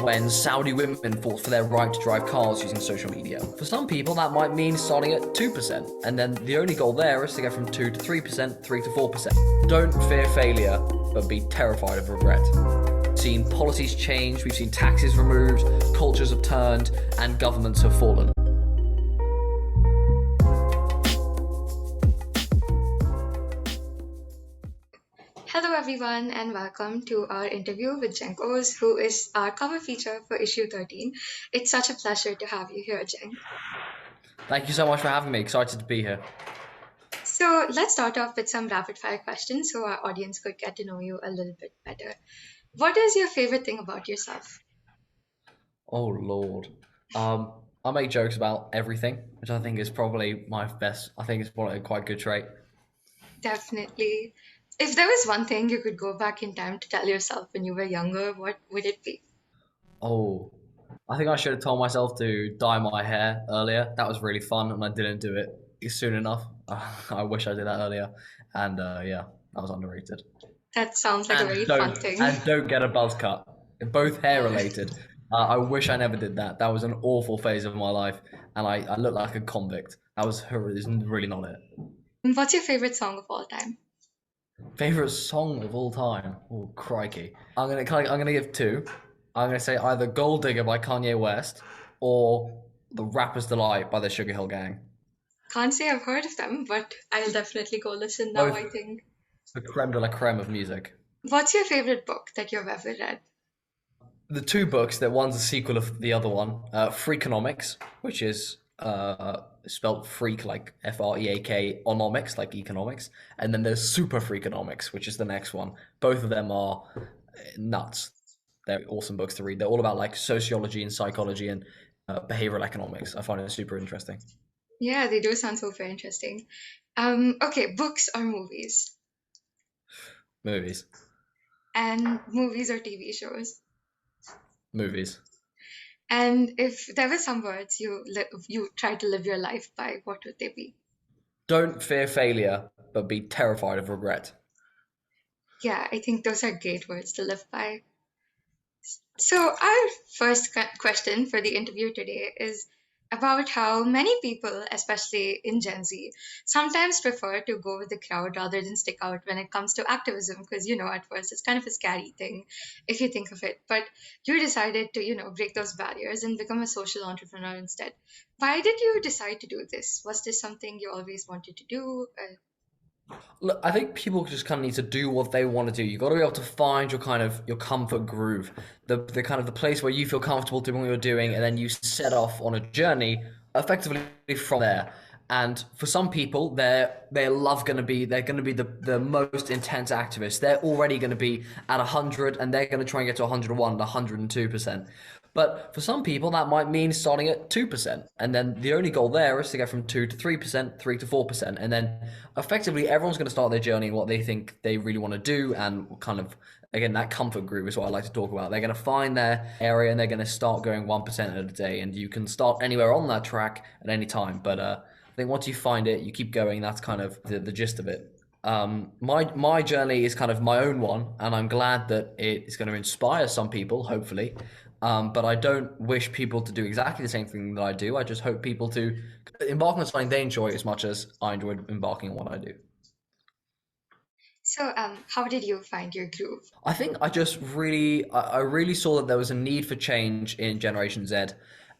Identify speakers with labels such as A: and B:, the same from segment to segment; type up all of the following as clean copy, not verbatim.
A: when Saudi women fought for their right to drive cars using social media. For some people, that might mean starting at 2%, and then the only goal there is to get from 2 to 3%, 3 to 4%. Don't fear failure, but be terrified of regret. We've seen policies change, we've seen taxes removed, cultures have turned, and governments have fallen.
B: Hello, everyone, and welcome to our interview with Jenk Oz, who is our cover feature for issue 13. It's such a pleasure to have you here, Jenk.
A: Thank you so much for having me. Excited to be here.
B: So, let's start off with some rapid fire questions so our audience could get to know you a little bit better. What is your favorite thing about yourself?
A: Oh, Lord. I make jokes about everything, which I think is probably my best. I think it's probably a quite good trait.
B: Definitely. If there was one thing you could go back in time to tell yourself when you were younger, what would it be?
A: Oh, I think I should have told myself to dye my hair earlier. That was really fun, and I didn't do it soon enough. I wish I did that earlier. And yeah, that was underrated.
B: That sounds like a
A: And
B: very fun
A: don't
B: thing.
A: and don't get a buzz cut. Both hair related. I wish I never did that. That was an awful phase of my life, and I looked like a convict. That was really not it.
B: What's your favorite song of all time?
A: Favorite song of all time? Oh, crikey! I'm gonna give two. I'm gonna say either "Gold Digger" by Kanye West or "The Rapper's Delight" by the Sugar Hill Gang.
B: Can't say I've heard of them, but I'll definitely go listen now,
A: Both
B: I think.
A: the creme de la creme of music.
B: What's your favorite book that you've ever read?
A: The two books, that one's a sequel of the other one, Freakonomics, which is spelt freak like FREAK, onomics like economics, and then there's Super Freakonomics, which is the next one. Both of them are nuts. They're awesome books to read. They're all about like sociology and psychology and behavioral economics. I find it super interesting.
B: Yeah, they do sound super interesting. Okay, books or movies?
A: Movies,
B: And movies or TV shows?
A: movies.
B: And if there were some words you try to live your life by, what would they be?
A: Don't fear failure, but be terrified of regret.
B: Yeah, I think those are great words to live by. So, our first question for the interview today is about how many people, especially in Gen Z, sometimes prefer to go with the crowd rather than stick out when it comes to activism. Because, at first it's kind of a scary thing if you think of it. But you decided to, break those barriers and become a social entrepreneur instead. Why did you decide to do this? Was this something you always wanted to do?
A: Look, I think people just kind of need to do what they want to do. You got to be able to find your kind of your comfort groove, the kind of the place where you feel comfortable doing what you're doing, and then you set off on a journey effectively from there. And for some people, they're going to be the most intense activists. They're already going to be at 100, and they're going to try and get to 101, 102%. But for some people, that might mean starting at 2%. And then the only goal there is to get from 2 to 3%, 3 to 4%. And then effectively, everyone's going to start their journey in what they think they really want to do. And kind of, again, that comfort groove is what I like to talk about. They're going to find their area and they're going to start going 1% at a day. And you can start anywhere on that track at any time. But I think once you find it, you keep going. That's kind of the gist of it. My journey is kind of my own one, and I'm glad that it is going to inspire some people, hopefully. But I don't wish people to do exactly the same thing that I do. I just hope people to embark on something they enjoy as much as I enjoyed embarking on what I do.
B: So, how did you find your groove?
A: I think I really saw that there was a need for change in Generation Z,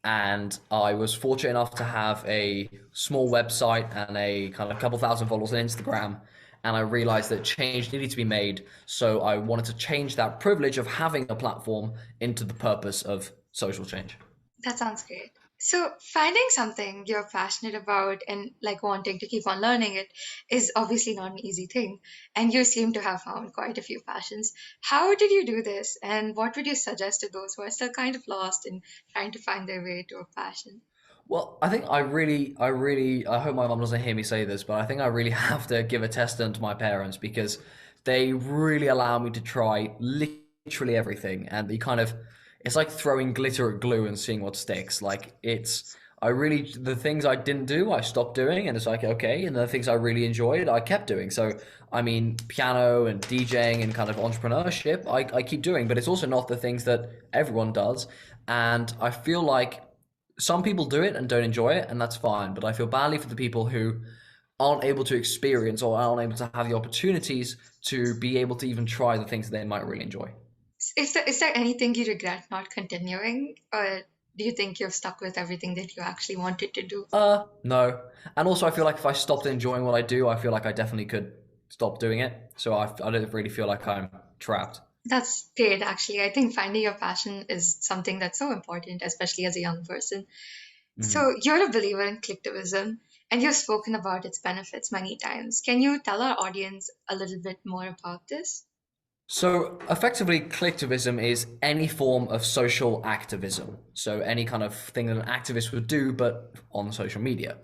A: and I was fortunate enough to have a small website and a kind of couple thousand followers on Instagram. And I realized that change needed to be made. So I wanted to change that privilege of having a platform into the purpose of social change.
B: That sounds great. So, finding something you're passionate about and like wanting to keep on learning it is obviously not an easy thing. And you seem to have found quite a few passions. How did you do this? And what would you suggest to those who are still kind of lost in trying to find their way to a passion?
A: Well, I think I hope my mum doesn't hear me say this, but I think I really have to give a testament to my parents because they really allow me to try literally everything. And it's like throwing glitter at glue and seeing what sticks. Like the things I didn't do, I stopped doing, and it's like, okay. And the things I really enjoyed, I kept doing. So, I mean, piano and DJing and kind of entrepreneurship, I keep doing, but it's also not the things that everyone does. And I feel like some people do it and don't enjoy it, and that's fine. But I feel badly for the people who aren't able to experience or aren't able to have the opportunities to be able to even try the things that they might really enjoy.
B: Is there anything you regret not continuing, or do you think you've stuck with everything that you actually wanted to do?
A: No. And also, I feel like if I stopped enjoying what I do, I feel like I definitely could stop doing it. So I don't really feel like I'm trapped.
B: That's great, actually. I think finding your passion is something that's so important, especially as a young person.
A: Mhm.
B: So, you're a believer in collectivism, and you've spoken about its benefits many times. Can you tell our audience a little bit more about this?
A: So effectively, collectivism is any form of social activism. So any kind of thing that an activist would do, but on social media.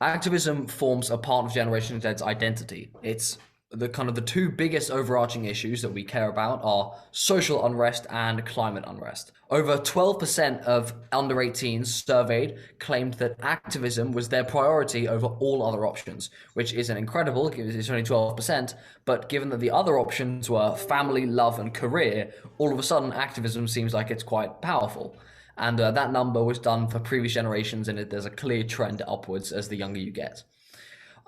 A: Activism forms a part of Generation Z's identity. It's the kind of the two biggest overarching issues that we care about are social unrest and climate unrest. Over 12% of under 18s surveyed claimed that activism was their priority over all other options, which isn't incredible because it's only 12%, but given that the other options were family, love, and career, all of a sudden activism seems like it's quite powerful. And that number was done for previous generations, and there's a clear trend upwards as the younger you get.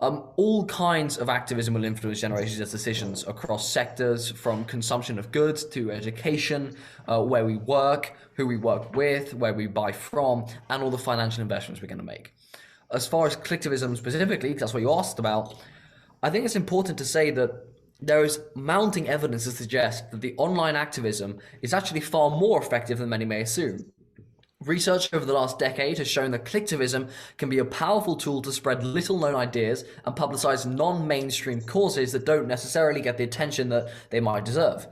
A: All kinds of activism will influence generations' decisions across sectors, from consumption of goods to education, where we work, who we work with, where we buy from, and all the financial investments we're going to make. As far as collectivism specifically, because that's what you asked about, I think it's important to say that there is mounting evidence to suggest that the online activism is actually far more effective than many may assume. Research over the last decade has shown that collectivism can be a powerful tool to spread little-known ideas and publicize non-mainstream causes that don't necessarily get the attention that they might deserve.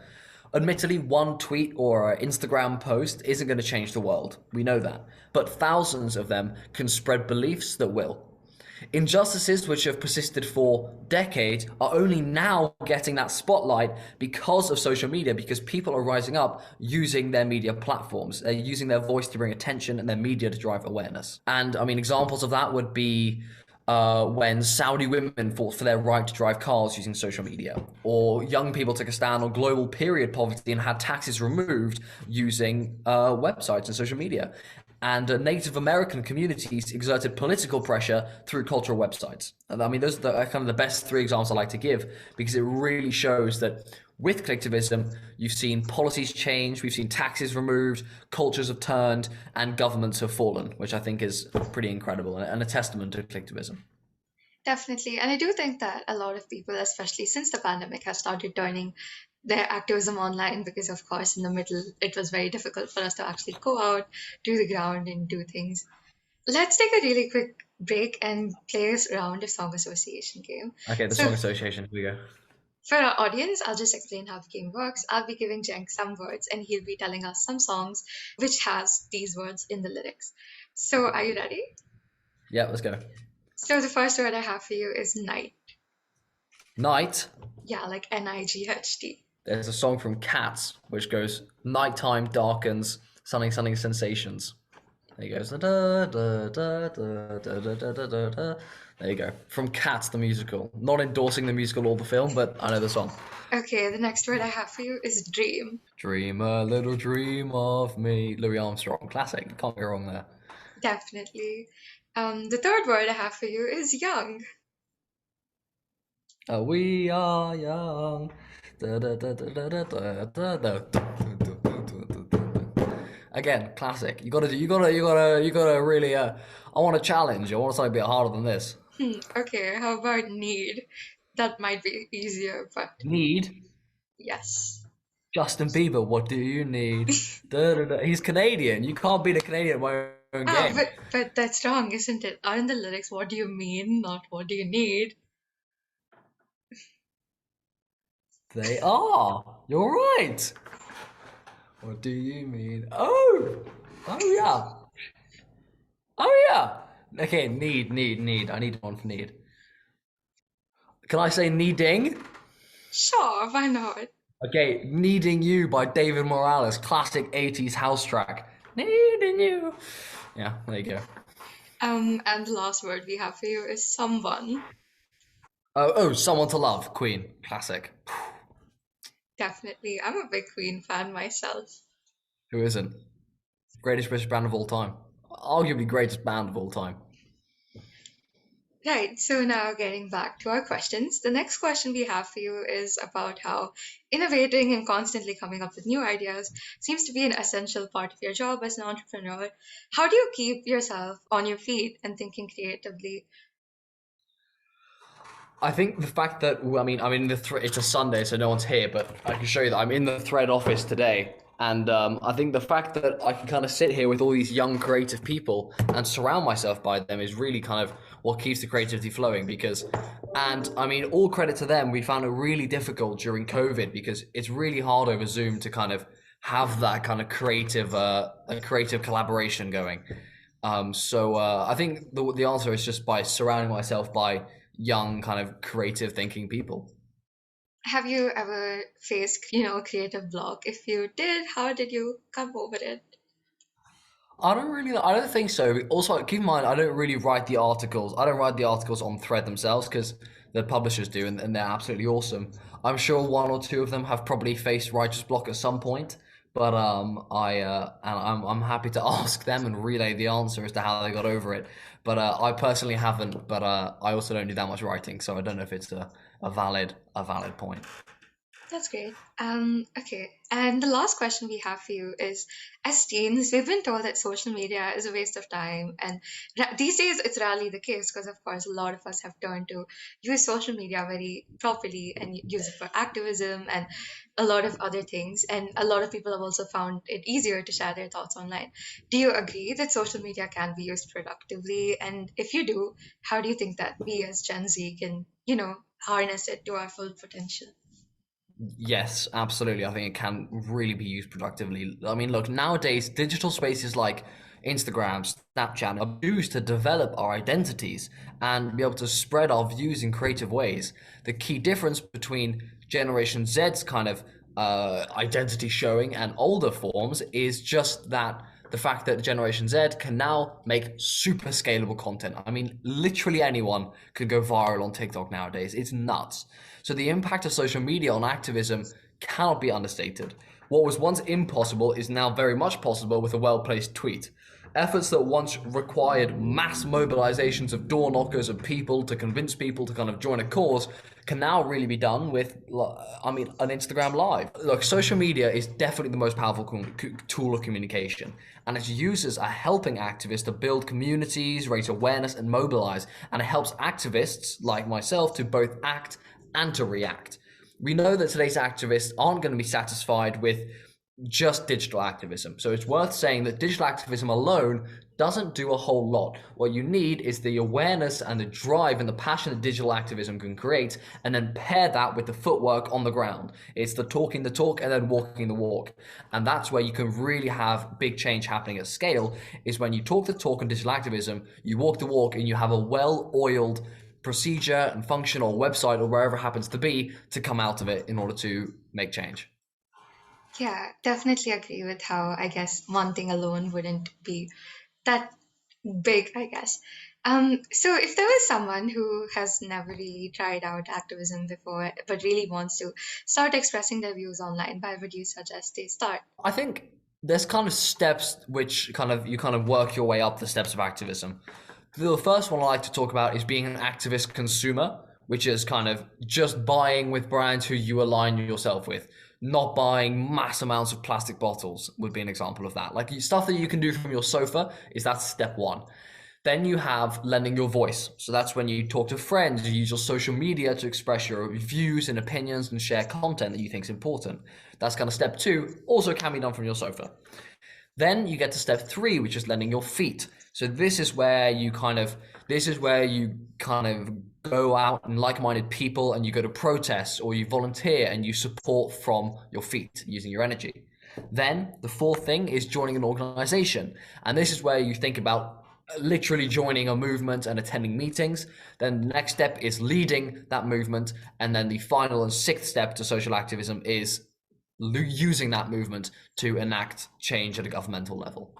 A: Admittedly, one tweet or an Instagram post isn't going to change the world. We know that. But thousands of them can spread beliefs that will. Injustices which have persisted for decades are only now getting that spotlight because of social media, because people are rising up using their media platforms. They're using their voice to bring attention and their media to drive awareness. And I mean, examples of that would be when Saudi women fought for their right to drive cars using social media, or young people took a stand on global period poverty and had taxes removed using websites and social media. And Native American communities exerted political pressure through cultural websites. And I mean, those are kind of the best three examples I like to give, because it really shows that with collectivism, you've seen policies change, we've seen taxes removed, cultures have turned, and governments have fallen, which I think is pretty incredible and a testament to collectivism.
B: Definitely. And I do think that a lot of people, especially since the pandemic, have started turning their activism online because, of course, in the middle, it was very difficult for us to actually go out, do the ground, and do things. Let's take a really quick break and play a round of song association game.
A: Okay, the
B: So,
A: song association, here we go.
B: for our audience, I'll just explain how the game works. I'll be giving Jenk some words, and he'll be telling us some songs which has these words in the lyrics. So, are you ready?
A: Yeah, let's go.
B: So, the first word I have for you is night.
A: Night.
B: Yeah, like Night.
A: There's a song from Cats which goes, nighttime darkens, sunny sensations. There you go. There you go. From Cats, the musical. Not endorsing the musical or the film, but I know the song.
B: Okay, the next word I have for you is dream.
A: Dream a little dream of me. Louis Armstrong, classic. Can't go wrong there.
B: Definitely. The third word I have for you is young.
A: We are young. Again, classic. You gotta really. I want a challenge. I want something a bit harder than this.
B: Okay, how about need? That might be easier, but
A: Need.
B: yes.
A: Justin Bieber, what do you need? He's Canadian. You can't beat a Canadian at my own
B: Ah,
A: game.
B: but that's wrong, isn't it? Aren't the lyrics what do you mean, not what do you need?
A: They are. You're right. What do you mean? Oh, yeah. Oh yeah. Okay, need. I need one for need. Can I say needing?
B: Sure, why not?
A: Okay, Needing You by David Morales, classic 80s house track. Needing You. Yeah, there you go.
B: And the last word we have for you is someone.
A: Oh, Someone to Love, Queen, classic.
B: Definitely. I'm a big Queen fan myself.
A: Who isn't? Greatest British band of all time. Arguably greatest band of all time.
B: Right, so now getting back to our questions, the next question we have for you is about how innovating and constantly coming up with new ideas seems to be an essential part of your job as an entrepreneur. How do you keep yourself on your feet and thinking creatively?
A: I think the fact that I'm in the it's a Sunday, so no one's here, but I can show you that I'm in the Thread office today, and I think the fact that I can kind of sit here with all these young creative people and surround myself by them is really kind of what keeps the creativity flowing. And I mean, all credit to them. We found it really difficult during COVID because it's really hard over Zoom to kind of have that kind of creative collaboration going. I think the answer is just by surrounding myself by young, kind of creative thinking people.
B: Have you ever faced, a creative block? If you did, how did you come over it?
A: I don't think so. Also, keep in mind, I don't really write the articles. I don't write the articles on Thread themselves because the publishers do, and they're absolutely awesome. I'm sure one or two of them have probably faced writer's block at some point, but I'm happy to ask them and relay the answer as to how they got over it. But I personally haven't. But I also don't do that much writing, so I don't know if it's a valid point.
B: That's great. Okay. And the last question we have for you is, as teens, we've been told that social media is a waste of time. And these days, it's rarely the case because, of course, a lot of us have turned to use social media very properly and use it for activism and a lot of other things. And a lot of people have also found it easier to share their thoughts online. Do you agree that social media can be used productively? And if you do, how do you think that we as Gen Z can, harness it to our full potential?
A: Yes, absolutely. I think it can really be used productively. I mean, look, nowadays, digital spaces like Instagram, Snapchat are used to develop our identities and be able to spread our views in creative ways. The key difference between Generation Z's kind of identity showing and older forms is just that the fact that Generation Z can now make super scalable content. I mean, literally anyone could go viral on TikTok nowadays. It's nuts. So the impact of social media on activism cannot be understated. What was once impossible is now very much possible with a well-placed tweet. Efforts that once required mass mobilizations of door knockers of people to convince people to kind of join a cause can now really be done with, an Instagram Live. Look, social media is definitely the most powerful tool of communication, and its users are helping activists to build communities, raise awareness, and mobilize, and it helps activists like myself to both act and to react. We know that today's activists aren't going to be satisfied with just digital activism. So it's worth saying that digital activism alone doesn't do a whole lot. What you need is the awareness and the drive and the passion that digital activism can create, and then pair that with the footwork on the ground. It's the talking the talk and then walking the walk. And that's where you can really have big change happening at scale, is when you talk the talk in digital activism, you walk the walk, and you have a well-oiled procedure and function or website or wherever it happens to be to come out of it in order to make change.
B: Yeah, definitely agree with how I guess one thing alone wouldn't be that big, I guess. So if there was someone who has never really tried out activism before, but really wants to start expressing their views online, why would you suggest they start?
A: I think there's kind of steps which you kind of work your way up the steps of activism. The first one I like to talk about is being an activist consumer, which is kind of just buying with brands who you align yourself with. Not buying mass amounts of plastic bottles would be an example of that. Like stuff that you can do from your sofa is that's step one. Then you have lending your voice. So that's when you talk to friends, you use your social media to express your views and opinions and share content that you think is important. That's kind of step two, also can be done from your sofa. Then you get to step three, which is lending your feet. So this is where you kind of go out and like-minded people and you go to protests or you volunteer and you support from your feet using your energy. Then the fourth thing is joining an organization. And this is where you think about literally joining a movement and attending meetings. Then the next step is leading that movement. And then the final and sixth step to social activism is using that movement to enact change at a governmental level.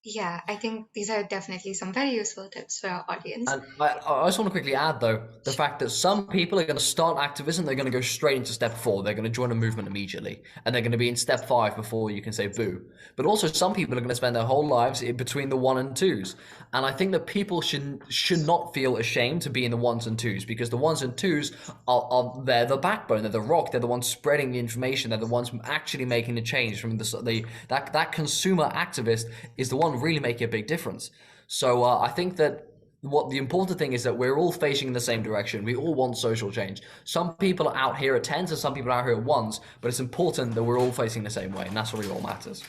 B: Yeah, I think these are definitely some very useful tips for our audience.
A: And I just want to quickly add, though, the fact that some people are going to start activism, they're going to go straight into step 4. They're going to join a movement immediately, and they're going to be in step 5 before you can say boo. But also, some people are going to spend their whole lives in between the 1 and 2s. And I think that people should not feel ashamed to be in the 1s and 2s, because the 1s and 2s are they're the backbone, they're the rock, they're the ones spreading the information, they're the ones actually making the change. From that consumer activist is the one really making a big difference. So I think that what the important thing is that we're all facing in the same direction. We all want social change. Some people are out here at 10s and some people are out here at 1s, but it's important that we're all facing the same way, and that's what really all matters.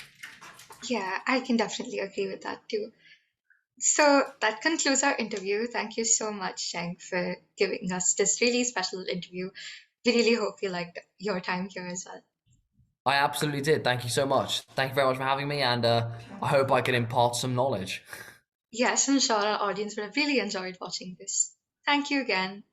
B: Yeah, I can definitely agree with that too. So that concludes our interview. Thank you so much, Sheng, for giving us this really special interview. We really hope you liked your time here as well.
A: I absolutely did. Thank you so much. Thank you very much for having me, and I hope I can impart some knowledge.
B: Yes, I'm sure our audience would have really enjoyed watching this. Thank you again.